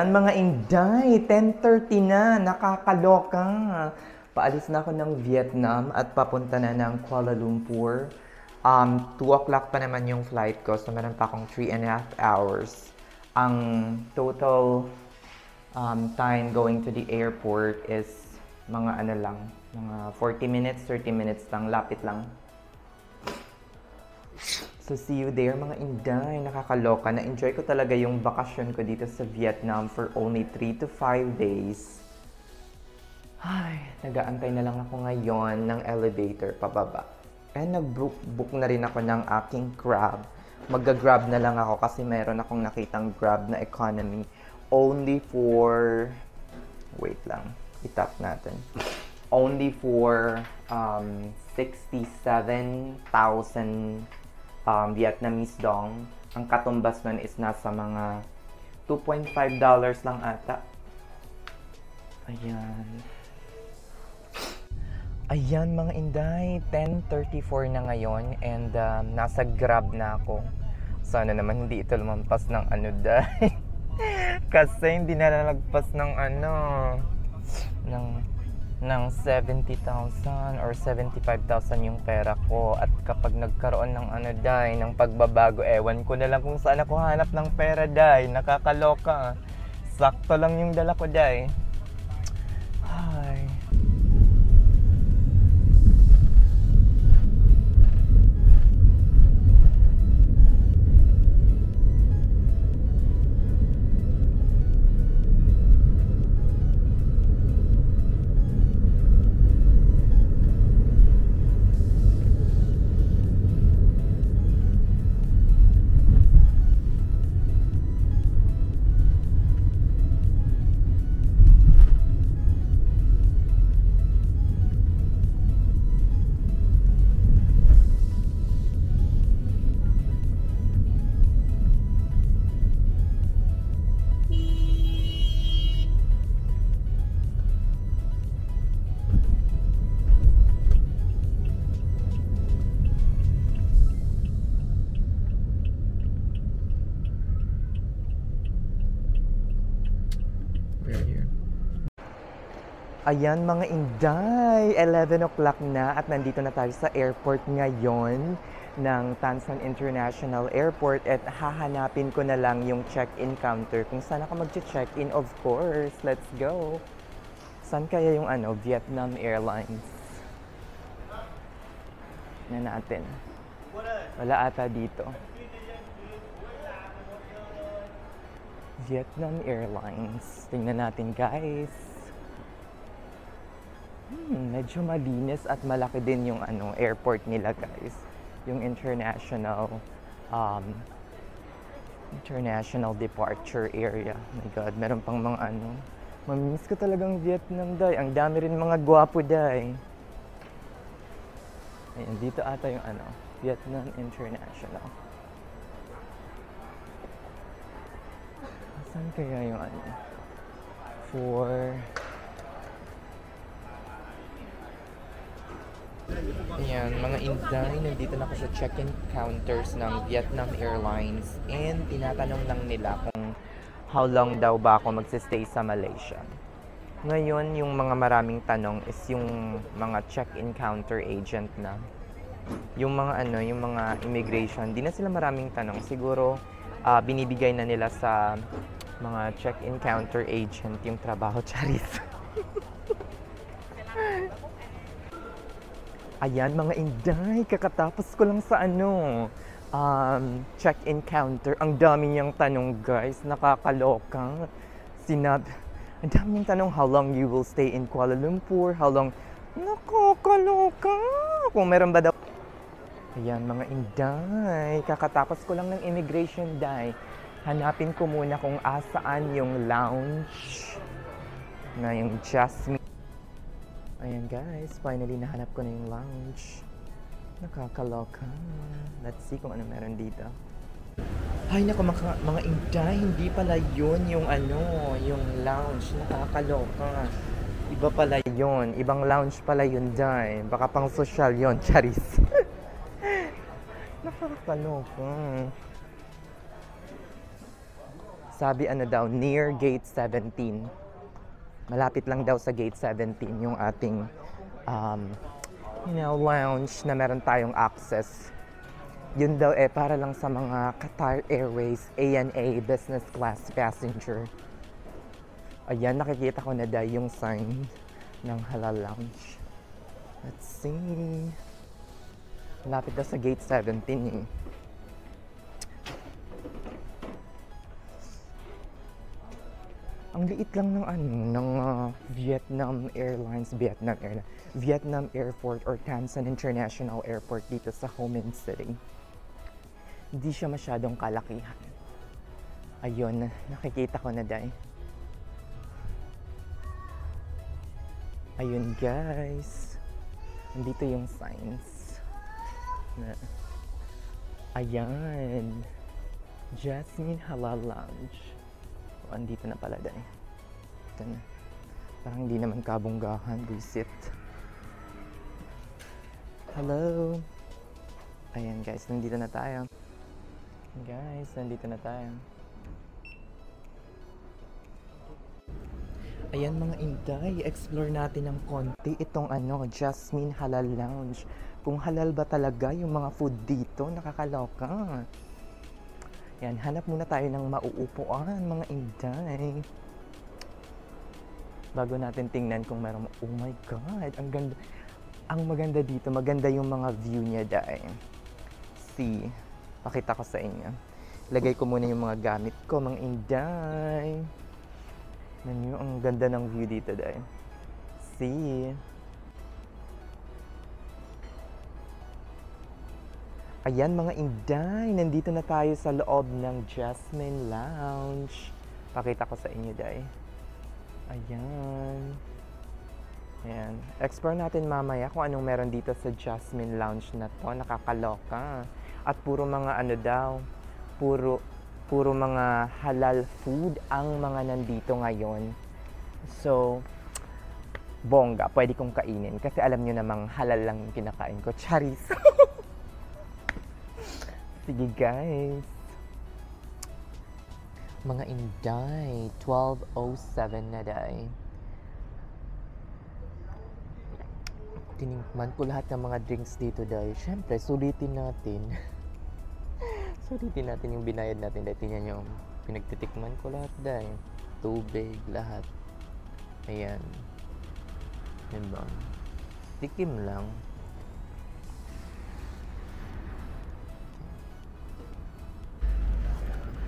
Ayan mga Inday, 10:30 na, nakakaloka. Paalis na ako ng Vietnam at papunta na ng Kuala Lumpur. 2 o'clock pa naman yung flight ko, so meron pa akong 3.5 hours. Ang total time going to the airport is mga ano lang, mga 40 minutes, 30 minutes lang, lapit lang. So see you there mga Inday, nakakaloka. Na-enjoy ko talaga yung bakasyon ko dito sa Vietnam for only 3 to 5 days. Ay, nag-aantay na lang ako ngayon ng elevator pababa. And nag-book na rin ako ng aking Grab. Mag-grab na lang ako kasi meron akong nakitang Grab na economy. Only for... Wait lang, itap natin. Only for 67,000 Vietnamese dong. Ang katumbas nun is nasa mga $2.5 lang ata. Ayan. Ayan mga Inday, 10:34 na ngayon and nasa Grab na ako. Sana naman hindi ito lumampas ng ano dahil. Kasi hindi na nalagpas ng ano, ng 70,000 or 75,000 yung pera ko. At kapag nagkaroon ng ano day, ng pagbabago, ewan ko na lang kung saan ako hanap ng pera day. Nakakaloka. Sakto lang yung dala ko day. Ay. Ayan mga Inday, 11 o'clock na at nandito na tayo sa airport ngayon ng Tan Son International Airport at hahanapin ko na lang yung check-in counter kung saan ako mag-check-in, of course. Let's go! Saan kaya yung ano, Vietnam Airlines? Na natin. Wala ata dito. Vietnam Airlines. Tingnan natin guys. Medyo malinis at malaki din yung ano, airport nila guys. Yung international departure area. Oh my God, meron pang mga ano. Mamimiss ko talagang Vietnam day. Ang dami rin mga gwapo day. Ayan, dito ata yung ano, Vietnam International. Saan kaya yung ano? Ayan, mga Inday, nandito na ako sa check-in counters ng Vietnam Airlines and tinatanong lang nila kung how long daw ba ako magsistay sa Malaysia. Ngayon, yung mga maraming tanong is yung mga check-in counter agent na. Yung mga ano, yung mga immigration, di na sila maraming tanong. Siguro, binibigay na nila sa mga check-in counter agent yung trabaho, charis. Ayan mga Inday, kakatapos ko lang sa ano, check-in counter. Ang dami niyang tanong guys, nakakaloka. Ang dami niyang tanong, how long you will stay in Kuala Lumpur, how long, nakakaloka. Kung meron ba daw. Ayan mga Inday, kakatapos ko lang ng immigration day. Hanapin ko muna kung asaan yung lounge na yung Jasmine. Ayan guys, finally nahanap ko na yung lounge. Nakakaloka. Let's see kung ano meron dito. Ay naku mga Inday, hindi pala yun yung ano, yung lounge. Nakakaloka. Iba pala yun. Ibang lounge pala yun day. Baka pang social yun, charis. Nakakaloka. Sabi ano daw, near Gate 17. Malapit lang daw sa Gate 17 yung ating lounge na meron tayong access. Yun daw para lang sa mga Qatar Airways ANA business class passenger. Ayan, nakikita ko na daw yung sign ng Halal Lounge. Let's see. Malapit daw sa Gate 17 eh. Ang liit lang ng Vietnam Airport or Tan Son International Airport dito sa Ho Minh City. Hindi siya masyadong kalakihan. Ayun, nakikita ko na dahil. Ayun guys. Andito yung signs. Ayan. Jasmine Halal Lounge. Andito na pala dahil. Ito na. Parang hindi naman kabunggahan. Visit. Hello. Ayan guys, nandito na tayo. Guys, nandito na tayo. Ayan mga inday, explore natin ng konti itong Jasmine Halal Lounge. Kung halal ba talaga yung mga food dito, nakakaloka. Yan, hanap muna tayo ng mauupuan mga inday. Bago natin tingnan kung meron, oh my god, ang ganda. Ang maganda dito, maganda yung mga view niya dahil. See, pakita ko sa inyo. Lagay ko muna yung mga gamit ko, mga inday. Yan yung ang ganda ng view dito dahil. See. Ayan mga inday, nandito na tayo sa loob ng Jasmine Lounge. Pakita ko sa inyo dahil. Ayan. Ayan. Explore natin mamaya kung anong meron dito sa Jasmine Lounge na to. Nakakaloka. At puro mga daw, puro mga halal food ang mga nandito ngayon. So, bongga, pwede kong kainin. Kasi alam nyo namang halal lang yung kinakain ko. Charis! Sige guys. Mga inday, 12:07 na day. Tinikman ko lahat ng mga drinks dito dahil syempre sulitin natin. Sulitin natin yung binayad natin dahil tingnan nyo, pinagtitikman ko lahat dahil tubig, lahat. Ayan. Diba? Tikim lang.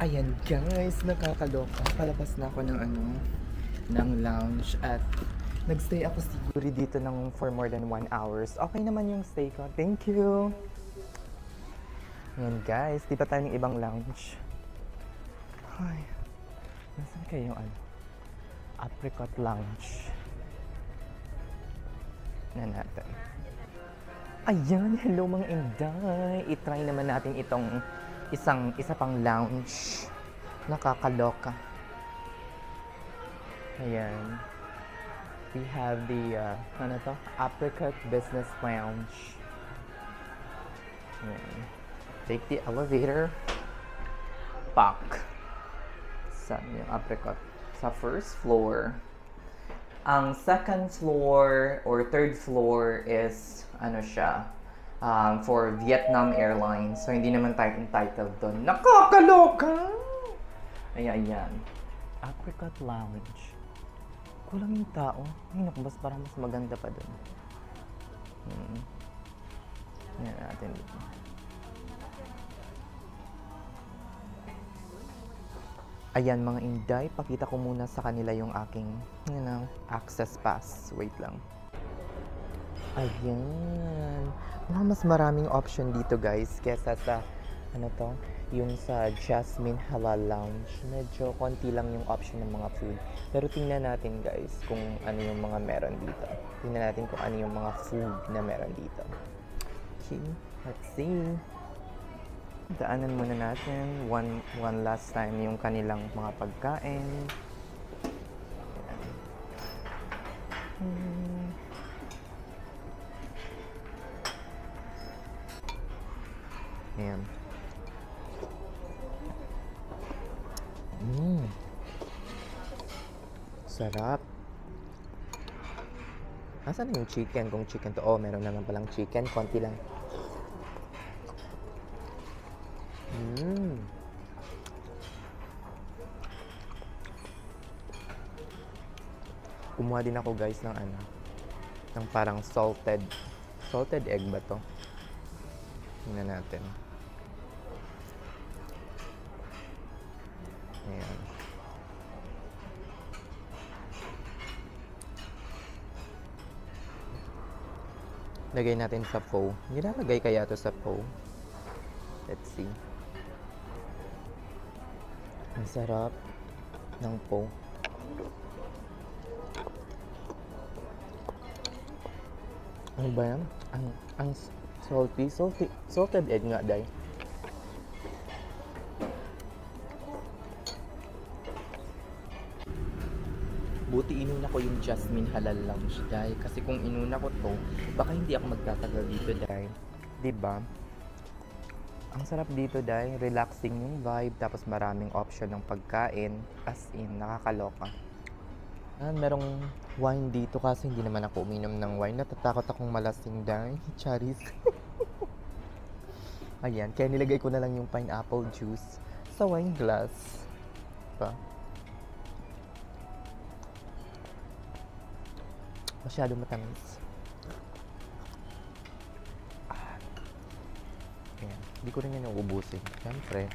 Ayan guys, nakakaloka. Palabas na ako ng lounge at nagstay ako siguro dito for more than 1 hours. Okay naman yung stay ko. Thank you. Ayan guys, di pa tayo ng ibang lounge. Ay, nasan kayo yung Apricot Lounge? Na natin. Ayan, hello mga inday. I-try naman natin itong isa pang lounge. Nakakaloka. Ayan. We have the Apricot Business Lounge. Ayan. Take the elevator. Back. Saan yung Apricot? Sa first floor. Ang second floor or third floor is for Vietnam Airlines. So, hindi naman tayo entitled doon. Nakakaloka! Ayan. Apricot Lounge. Kulang yung tao. Ay, nakabas parang mas maganda pa doon. Ayan natin dito. Ayan mga inday, pakita ko muna sa kanila yung aking access pass. Wait lang. Ayan. Mas maraming option dito guys kesa sa yung sa Jasmine Halal Lounge. Medyo konti lang yung option ng mga food. Pero tingnan natin guys kung ano yung mga meron dito. Tingnan natin kung ano yung mga food na meron dito. Okay, let's see. Daanan muna natin one last time yung kanilang mga pagkain. Ayan. Sarap. Nasaan yung chicken? Kung chicken to, oh, meron naman palang chicken. Konti lang. Kumuha din ako guys ng ano, ng parang salted egg ba to? Tingnan natin. Ayan. Lagay natin sa pho. Nilalagay kaya to sa pho? Let's see. Ang sarap ng pho. Ano ba yan? Ang salted egg nga, day. Buti inuna ko yung Jasmine Halal Lounge, day. Kasi kung inuna ko to, baka hindi ako magtatagal dito, day. Diba? Ang sarap dito, day. Relaxing yung vibe, tapos maraming option ng pagkain. As in, nakakaloka. Merong wine dito kasi hindi naman ako uminom ng wine. Natatakot akong malasing, day. Charis. Ayan, kaya nilagay ko na lang yung pineapple juice sa wine glass. Diba? Masyadong matamis. Ayan. Hindi ko rin yan uubusin. Siyempre,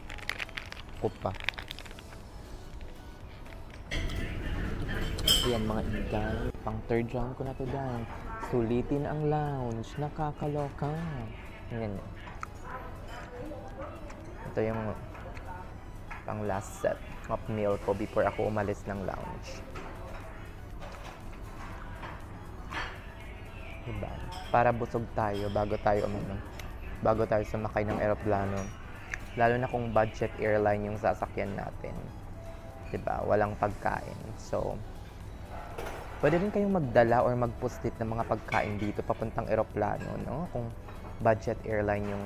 ako pa. Ayan mga inday. Pang third round ko na to dahil. Sulitin ang lounge. Nakakaloka. Ayan. Ito yung pang last set of meal ko before ako umalis ng lounge. Diba? Para busog tayo bago tayo sumakay ng eroplano. Lalo na kung budget airline yung sasakyan natin. Diba? Walang pagkain. So, pwede rin kayong magdala or magpuslit ng mga pagkain dito papuntang eroplano, no? Kung budget airline yung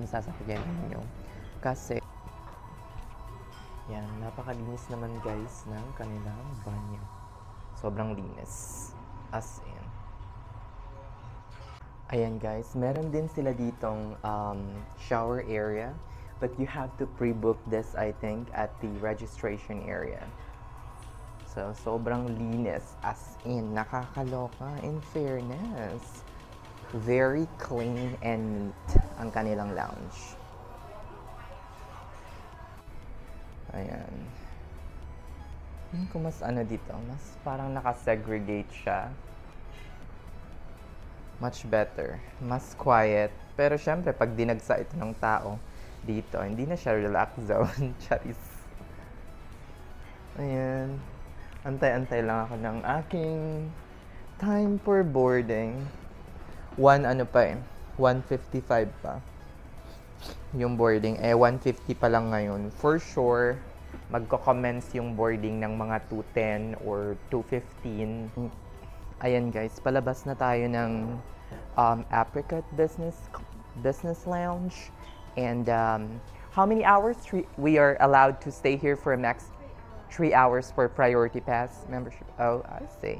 sasakyan niyo. Kasi, yan, napakalinis naman guys ng kanilang banyo. Sobrang linis. As in. Ayan guys, meron din sila ditong shower area, but you have to pre-book this, I think, at the registration area. So, sobrang linis, as in, nakakaloka, in fairness. Very clean and neat ang kanilang lounge. Ayan. Kung mas ano dito, mas parang nakasegregate siya. Much better. Mas quiet. Pero syempre, pag dinagsa ito ng tao dito, hindi na siya relax zone. Charis. Ayan. Antay-antay lang ako ng aking time for boarding. 1:55 pa. Yung boarding. 1:50 pa lang ngayon. For sure, magko-commence yung boarding ng mga 2:10 or 2:15. Ayan guys, palabas na tayo ng Apricot Business Lounge. And how many hours we are allowed to stay here for next 3 hours for Priority Pass membership? Oh, I see.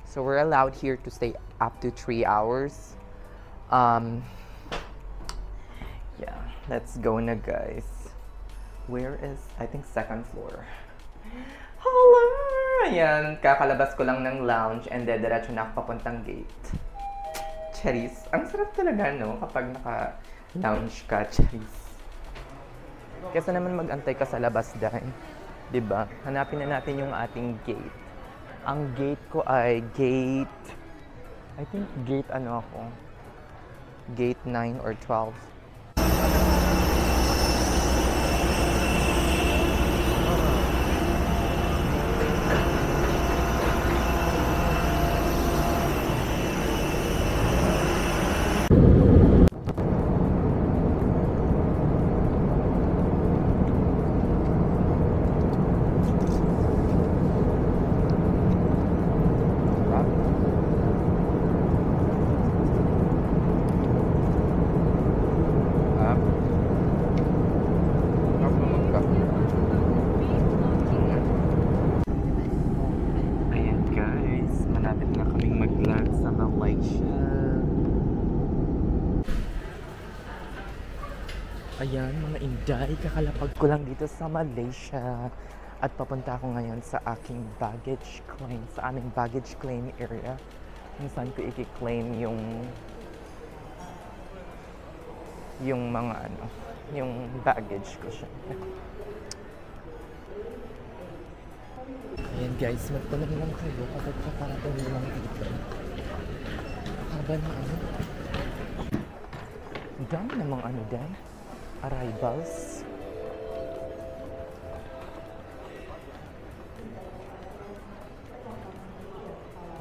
So we're allowed here to stay up to 3 hours. Yeah, let's go na guys. Where is, I think, second floor. Hello! Ayan, kakalabas ko lang ng lounge and then diretso na ako papuntang gate. Charis. Ang sarap talaga, no? Kapag naka-lounge ka, charis. Kesa naman mag-antay ka sa labas dahil. Diba? Hanapin na natin yung ating gate. Ang gate ko ay gate... I think gate ano ako? Gate 9 or 12. Ayan mga Inday, kakalapag ko lang dito sa Malaysia. At papunta ako ngayon sa aking baggage claim, sa aming baggage claim area. Kung saan ko i-claim yung mga yung baggage ko siya. Ayan guys, magtanong lang kayo kapag kaparating nyo lang dito. Haba na ang dami namang dahil arrivals.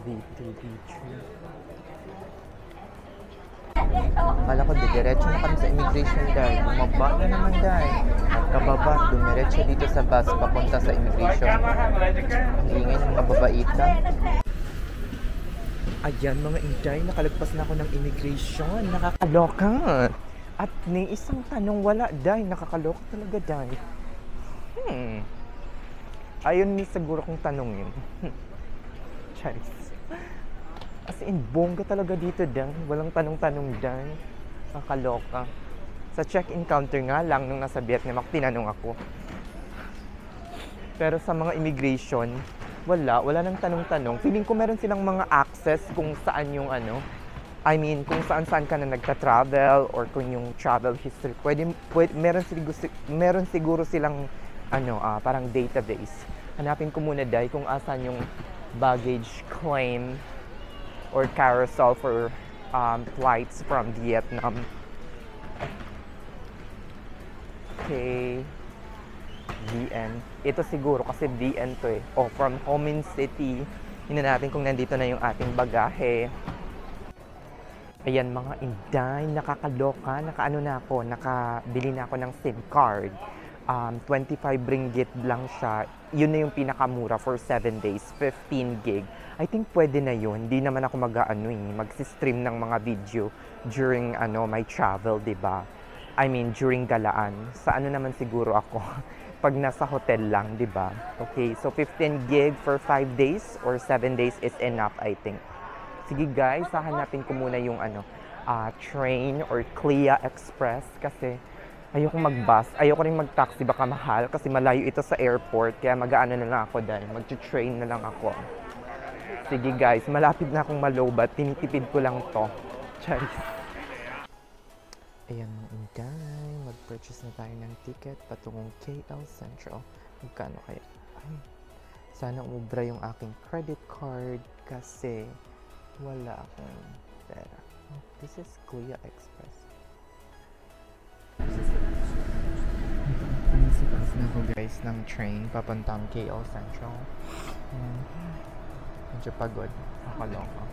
VTB3. Kala ko diretso na kami sa immigration dahil bumaba na naman dahil at kababa, dumiretso dito sa bus papunta sa immigration. Ang ingay ng mga babaita. Ayan mga Inday, nakalagpas na ako ng immigration. Nakakaloka. At may isang tanong wala dahil nakakaloka talaga dahil. Ayun ni siguro kong tanong yun. Charis. As in, bongga talaga dito dahil. Walang tanong-tanong dahil. Nakakaloka. Sa check-in counter nga lang nung nasa Vietnam ako, tinanong ako. Pero sa mga immigration, wala nang tanong-tanong. Feeling ko meron silang mga access kung saan yung kung saan ka na nagta-travel or kung yung travel history. Meron siguro silang parang database. Hanapin ko muna dahil kung asan yung baggage claim or carousel for flights from Vietnam. Okay. VN. Ito siguro kasi VN to eh. From Ho Chi Minh City. Tingnan natin kung nandito na yung ating bagahe. Ayan mga Inday, nakakaloka. Nakabili na ako ng SIM card. 25 ringgit lang siya. Yun na yung pinakamura for 7 days. 15 gig. I think pwede na yun. Hindi naman ako mag-stream ng mga video during my travel, diba? During galaan. Sa naman siguro ako. Pag nasa hotel lang, di ba? Okay, so 15 gig for 5 days or 7 days is enough, I think. Sige guys, hahanapin ko muna yung train or Clia Express kasi ayoko mag-bus, ayoko rin mag-taxi, baka mahal kasi malayo ito sa airport, kaya mag-aano na lang ako dahil mag-train na lang ako. Sige guys, malapit na akong malobat, tinitipid ko lang to. Charis. Ayan mga Inday, mag-purchase na tayo ng ticket patungong KL Central. Magkano kaya? Sana umubra yung aking credit card kasi wala akong pera. This is Clia Express. Nasipas na ako guys ng train papuntang KL Central. Medyo pagod. Nakaloko.